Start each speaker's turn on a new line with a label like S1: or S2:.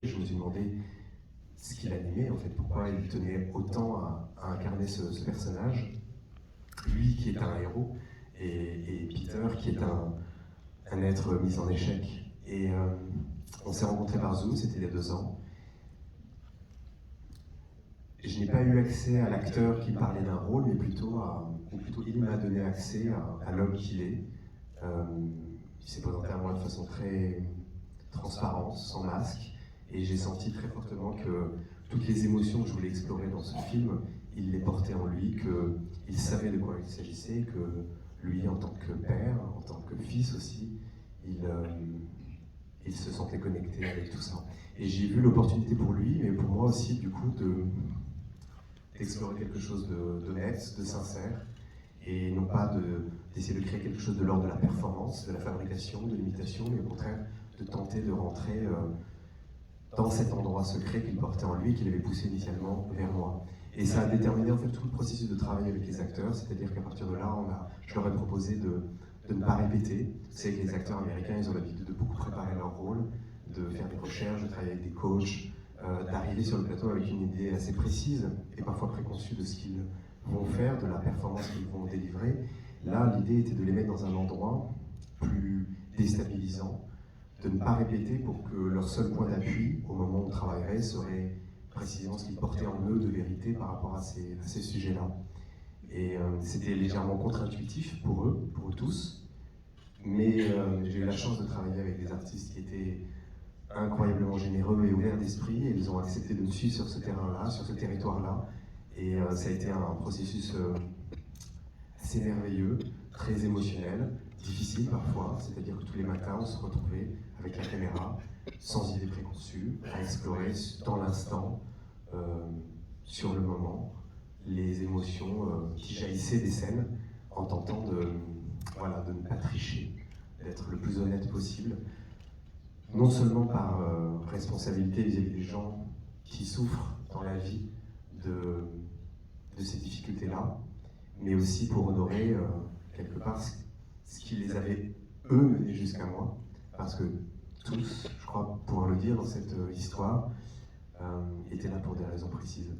S1: Je me suis demandé ce qui l'animait, en fait, pourquoi il tenait autant à incarner ce personnage, lui qui est un héros, et Peter qui est un être mis en échec. Et on s'est rencontrés par Zoom, c'était il y a 2 ans. Je n'ai pas eu accès à l'acteur qui parlait d'un rôle, mais plutôt il m'a donné accès à l'homme qu'il est. Il s'est présenté à moi de façon très transparente, sans masque, et j'ai senti très fortement que toutes les émotions que je voulais explorer dans ce film, il les portait en lui, qu'il savait de quoi il s'agissait, que lui, en tant que père, en tant que fils aussi, il se sentait connecté avec tout ça. Et j'ai vu l'opportunité pour lui, mais pour moi aussi, du coup, d'explorer quelque chose de net, de sincère, et non pas d'essayer de créer quelque chose de l'ordre de la performance, de la fabrication, de l'imitation, mais au contraire de tenter de rentrer dans cet endroit secret qu'il portait en lui, qu'il avait poussé initialement vers moi. Et ça a déterminé en fait tout le processus de travail avec les acteurs, c'est-à-dire qu'à partir de là, je leur ai proposé de ne pas répéter. C'est que les acteurs américains, ils ont l'habitude de beaucoup préparer leur rôle, de faire des recherches, de travailler avec des coachs, d'arriver sur le plateau avec une idée assez précise et parfois préconçue de ce qu'ils vont faire, de la performance qu'ils vont délivrer. Là, l'idée était de les mettre dans un endroit plus déstabilisant, de ne pas répéter pour que leur seul point d'appui au moment où on travaillerait serait précisément ce qu'ils portaient en eux de vérité par rapport à ces sujets-là. Et c'était légèrement contre-intuitif pour eux tous, mais j'ai eu la chance de travailler avec des artistes qui étaient incroyablement généreux et ouverts d'esprit, et ils ont accepté de me suivre sur ce terrain-là, sur ce territoire-là, et ça a été un processus assez merveilleux, très émotionnel, difficile parfois, c'est-à-dire que tous les matins on se retrouvait avec la caméra, sans idée préconçue, à explorer dans l'instant, sur le moment, les émotions qui jaillissaient des scènes, en tentant de ne pas tricher, d'être le plus honnête possible, non seulement par responsabilité vis-à-vis des gens qui souffrent dans la vie de ces difficultés-là, mais aussi pour honorer quelque part ce qui les avait, eux, menés jusqu'à moi, parce que tous, je crois pouvoir le dire dans cette histoire, étaient là pour des raisons précises.